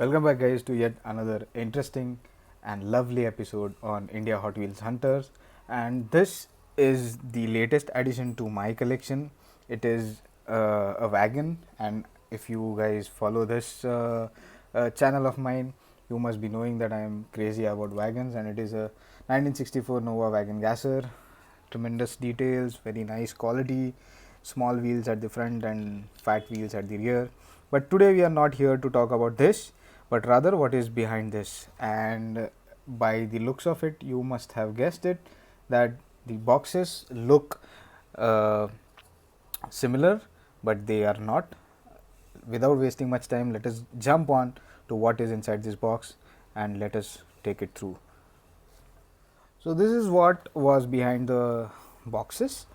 Welcome back, guys, to yet another interesting and lovely episode on India Hot Wheels Hunters. And this is the latest addition to my collection. It is a wagon, and if you guys follow this channel of mine, you must be knowing that I am crazy about wagons. And it is a 1964 Nova Wagon Gasser. Tremendous details, very nice quality, small wheels at the front and fat wheels at the rear. But today we are not here to talk about this, but rather what is behind this. And by the looks of it, you must have guessed it that the boxes look uh, similar, but they are not. Without wasting much time, let us jump on to what is inside this box and let us take it through. So this is what was behind the boxes,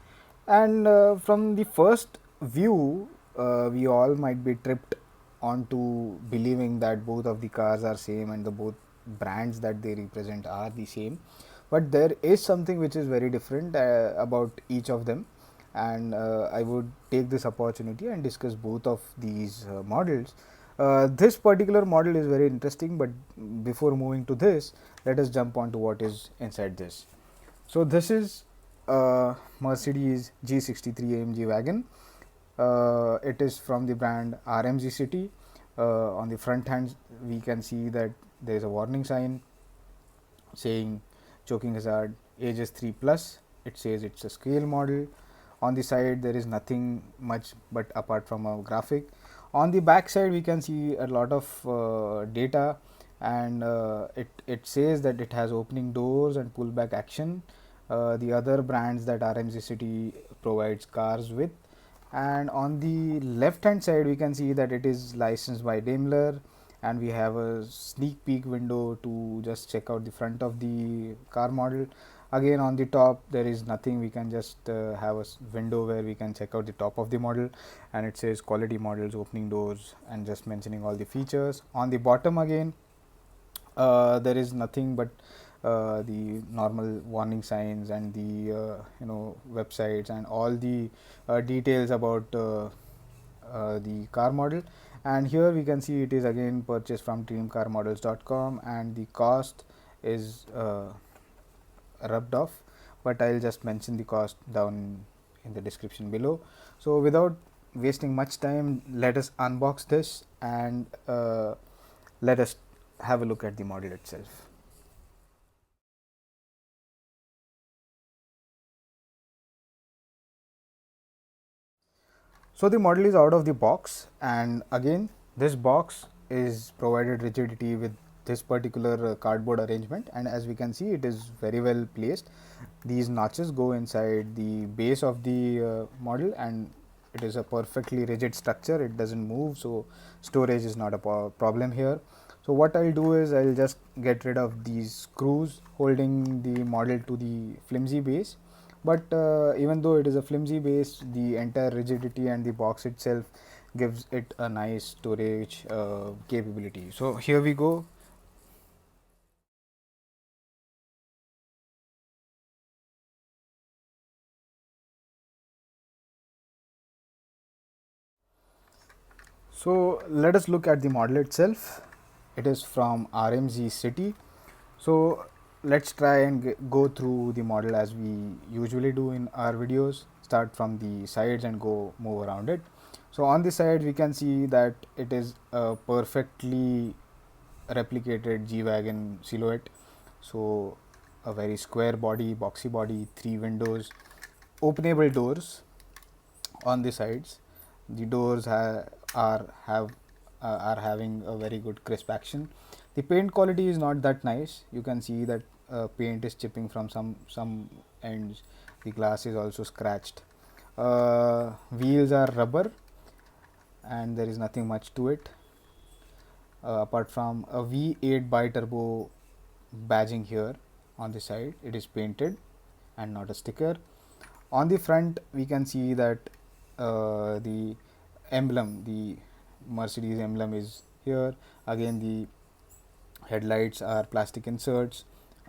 and from the first view, we all might be tripped onto believing that both of the cars are same and the both brands that they represent are the same. But there is something which is very different about each of them, and I would take this opportunity and discuss both of these models. This particular model is very interesting, but before moving to this, let us jump on to what is inside this. So this is Mercedes G63 AMG wagon. It is from the brand RMG City. On the front hand, we can see that there is a warning sign saying choking hazard ages 3 plus. It says it's a scale model. On the side, there is nothing much but apart from a graphic. On the back side, we can see a lot of data, and it says that it has opening doors and pullback action. The other brands that RMG City provides cars with. And on the left hand side, we can see that it is licensed by Daimler, and we have a sneak peek window to just check out the front of the car model. Again, on the top there is nothing, we can just have a window where we can check out the top of the model, and it says quality models, opening doors, and just mentioning all the features. On the bottom again, there is nothing but the normal warning signs and the websites and all the details about the car model. And here we can see it is again purchased from dreamcarmodels.com, and the cost is rubbed off, but I'll just mention the cost down in the description below. So without wasting much time, let us unbox this and let us have a look at the model itself. So the model is out of the box, and again this box is provided rigidity with this particular cardboard arrangement, and as we can see, it is very well placed. These notches go inside the base of the model, and it is a perfectly rigid structure, it doesn't move, so storage is not a problem here. So what I'll do is I'll just get rid of these screws holding the model to the flimsy base. But even though it is a flimsy base, the entire rigidity and the box itself gives it a nice storage capability. So here we go. So let us look at the model itself. It is from RMG City. So let's try and go through the model as we usually do in our videos. Start from the sides and go move around it. So on the side, we can see that it is a perfectly replicated G-Wagon silhouette. So a very square body, boxy body, 3 windows, openable doors on the sides. The doors are having a very good crisp action. The paint quality is not that nice. You can see that paint is chipping from some ends. The glass is also scratched. Wheels are rubber, and there is nothing much to it apart from a V8 bi-turbo badging here on the side. It is painted and not a sticker. On the front, we can see that the emblem, the Mercedes emblem is here. Again, the headlights are plastic inserts.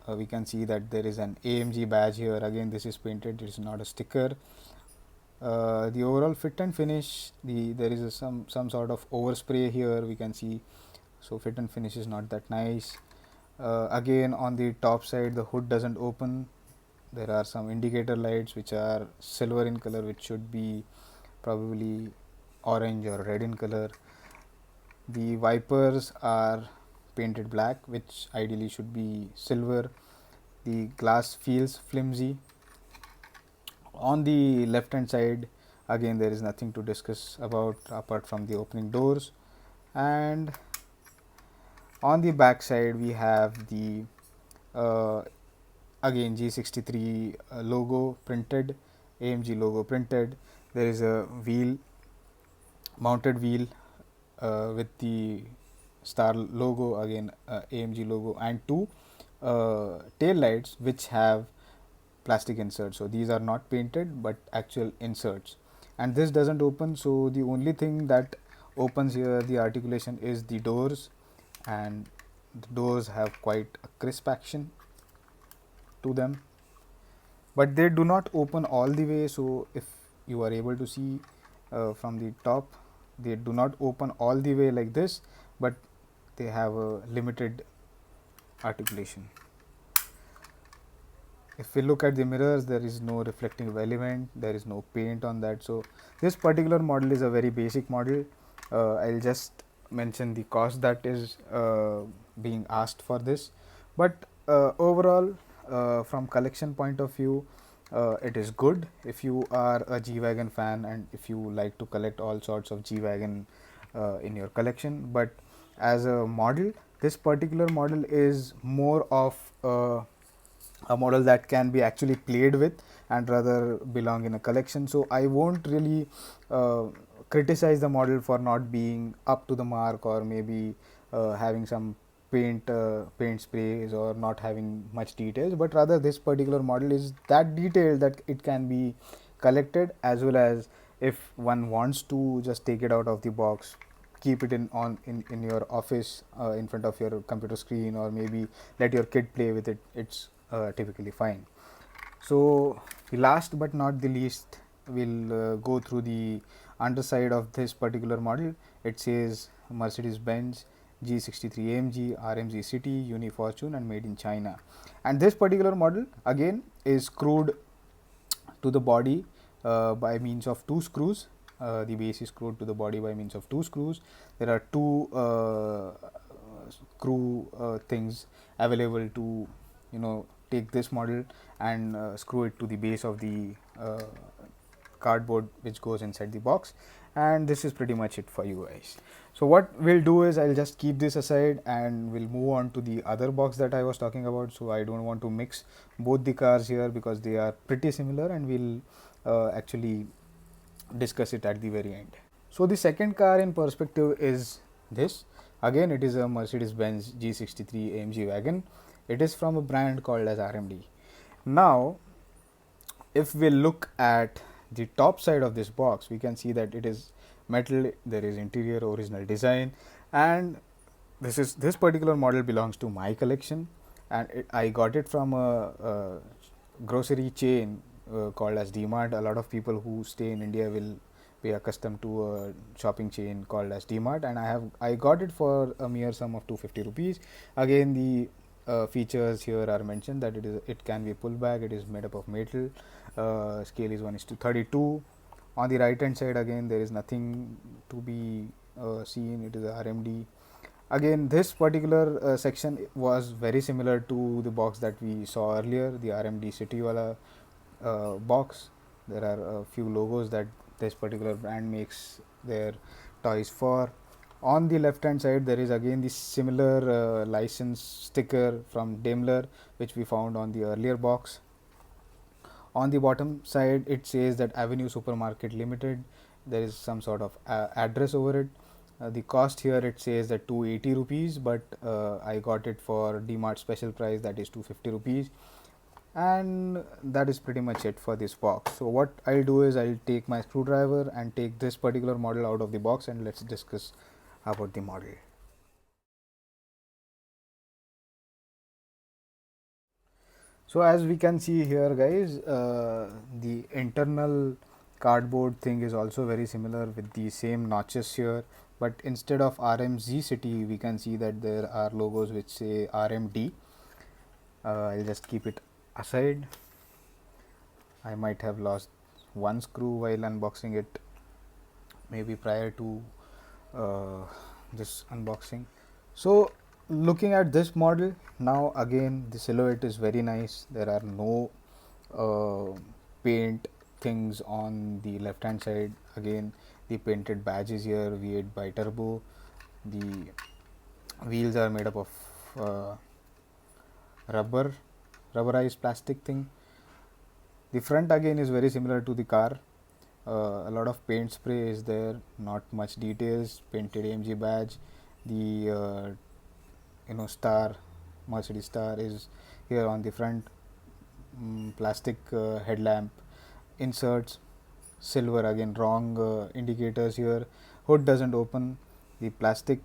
We can see that there is an AMG badge here. Again, this is painted, it is not a sticker. The overall fit and finish, there is some sort of overspray here. We can see so fit and finish is not that nice. Again, on the top side, the hood doesn't open. There are some indicator lights which are silver in color, which should be probably orange or red in color. The wipers are painted black, which ideally should be silver. The glass feels flimsy. On the left hand side, again there is nothing to discuss about apart from the opening doors. And on the back side we have the uh, again G63 logo printed, AMG logo printed. There is a mounted wheel with the star logo, again AMG logo, and two tail lights which have plastic inserts. So these are not painted but actual inserts, and this doesn't open. So the only thing that opens here, the articulation, is the doors, and the doors have quite a crisp action to them, but they do not open all the way. So if you are able to see from the top, they do not open all the way like this, but they have a limited articulation. If we look at the mirrors, there is no reflective element, there is no paint on that. So this particular model is a very basic model. I'll just mention the cost that is being asked for this, but overall from collection point of view, it is good if you are a G-Wagon fan and if you like to collect all sorts of G-Wagon in your collection. But as a model, this particular model is more of a model that can be actually played with and rather belong in a collection. So I won't really criticize the model for not being up to the mark, or maybe having some paint sprays, or not having much details, but rather this particular model is that detailed that it can be collected, as well as if one wants to just take it out of the box, keep it in your office in front of your computer screen, or maybe let your kid play with it, it's typically fine. So last but not the least, we'll go through the underside of this particular model. It says Mercedes-Benz G63 AMG RMG City Unifortune and made in China, and this particular model again is screwed to the body by means of two screws. The base is screwed to the body by means of two screws. There are two screw things available to take this model and screw it to the base of the cardboard which goes inside the box, and this is pretty much it for you guys. So what we'll do is I'll just keep this aside and we'll move on to the other box that I was talking about. So I don't want to mix both the cars here because they are pretty similar, and we'll actually discuss it at the very end. So the second car in perspective is this. Again, it is a Mercedes-Benz G63 AMG wagon. It is from a brand called as RMD. Now, if we look at the top side of this box, we can see that it is metal, there is interior original design, and this particular model belongs to my collection, and I got it from a grocery chain called as DMart. A lot of people who stay in India will be accustomed to a shopping chain called as DMart, and I got it for a mere sum of 250 rupees. Again, the features here are mentioned that it can be pull back, it is made up of metal, scale is 1:32. On the right hand side, again there is nothing to be seen, it is a RMD. Again, this particular section was very similar to the box that we saw earlier, the RMD City Wala box. There are a few logos that this particular brand makes their toys for. On the left hand side, there is again the similar license sticker from Daimler which we found on the earlier box. On the bottom side, it says that Avenue Supermarket Limited. There is some sort of address over it. The cost here, it says that 280 rupees, but I got it for DMart special price, that is 250 rupees. And that is pretty much it for this box. So what I'll do is I'll take my screwdriver and take this particular model out of the box, and let's discuss about the model. So as we can see here, guys, the internal cardboard thing is also very similar with the same notches here but instead of RMZ City we can see that there are logos which say RMD. I'll just keep it aside. I might have lost one screw while unboxing it, maybe prior to uh, this unboxing. So looking at this model now, again the silhouette is very nice. There are no paint things on the left hand side. Again, the painted badges here, V8 by turbo. The wheels are made up of uh, rubberized plastic thing. The front again is very similar to the car. A lot of paint spray is there, not much details. Painted AMG badge. The star, Mercedes star is here on the front. Plastic headlamp inserts, silver, again wrong indicators here. Hood doesn't open. The plastic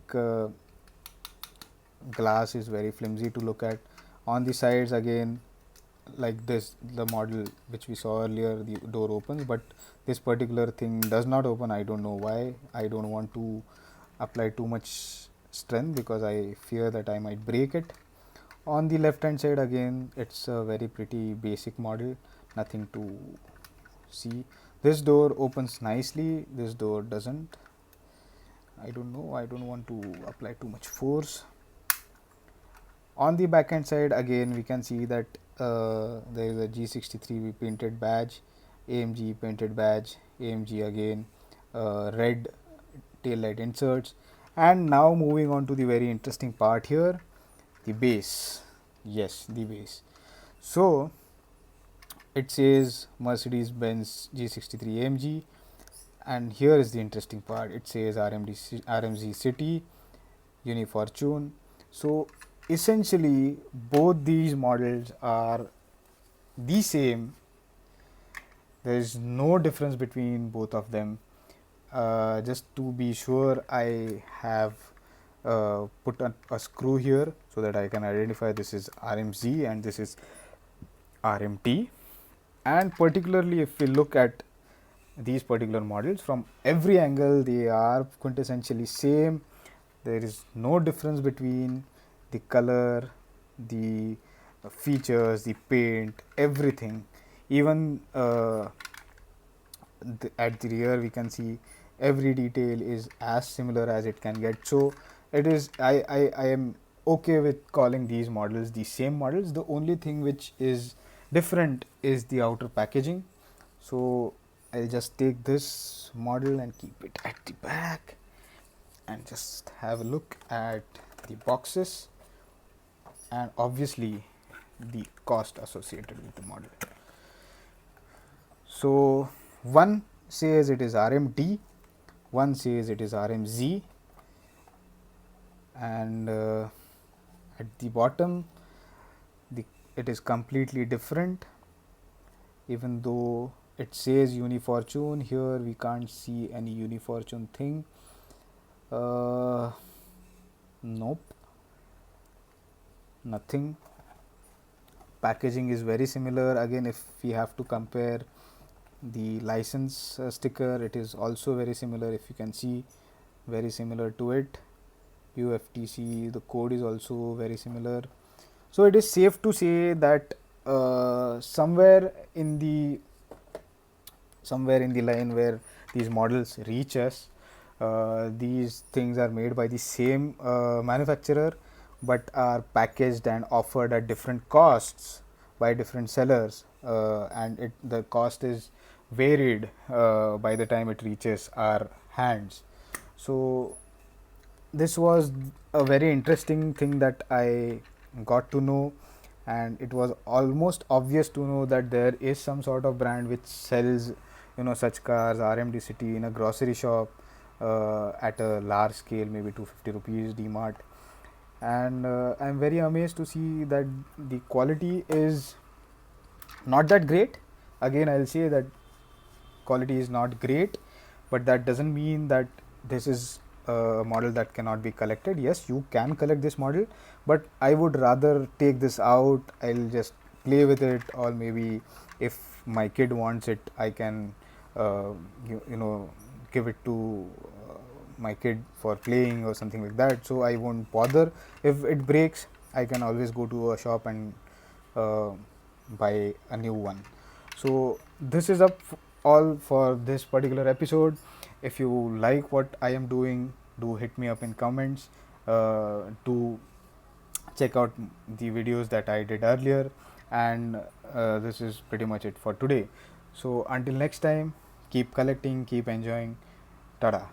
glass is very flimsy to look at. On the sides again, like this, the model which we saw earlier, the door opens, but this particular thing does not open. I don't know why. I don't want to apply too much strength because I fear that I might break it. On the left hand side again, it's a very pretty basic model, nothing to see. This door opens nicely, this door doesn't. I don't know, I don't want to apply too much force. On the back end side again, we can see that there is a G63 painted badge, AMG painted badge, AMG again, red tail light inserts. And now moving on to the very interesting part here, the base. Yes, the base. So it says Mercedes-Benz G63 AMG, and here is the interesting part. It says RMZ City, Unifortune. So essentially both these models are the same. There is no difference between both of them. Just to be sure, I have put a screw here so that I can identify this is RMZ and this is RMT. And particularly if we look at these particular models from every angle, they are quintessentially same. There is no difference between the color, the features, the paint, everything. Even at the rear we can see every detail is as similar as it can get. So it is, I am okay with calling these models the same models. The only thing which is different is the outer packaging. So I'll just take this model and keep it at the back and just have a look at the boxes and obviously the cost associated with the model. So one says it is RMD, one says it is RMZ, and at the bottom it is completely different. Even though it says Unifortune, here we can't see any Unifortune thing. Nope, nothing. Packaging is very similar. Again, if we have to compare the license sticker, it is also very similar. If you can see, very similar to it. UFTC, the code is also very similar. So it is safe to say that somewhere in the line where these models reach us, these things are made by the same manufacturer but are packaged and offered at different costs by different sellers, and the cost is varied by the time it reaches our hands. So this was a very interesting thing that I got to know, and it was almost obvious to know that there is some sort of brand which sells such cars, RMD City, in a grocery shop at a large scale, maybe 250 rupees DMart. And I'm very amazed to see that the quality is not that great. Again, I'll say that quality is not great, but that doesn't mean that this is a model that cannot be collected. Yes, you can collect this model, but I would rather take this out. I'll just play with it, or maybe if my kid wants it, I can give it to my kid for playing or something like that, so I won't bother. If it breaks, I can always go to a shop and uh, buy a new one. So this is all for this particular episode. If you like what I am doing, do hit me up in comments. To check out the videos that I did earlier, and this is pretty much it for today. So until next time, keep collecting, keep enjoying. Tada.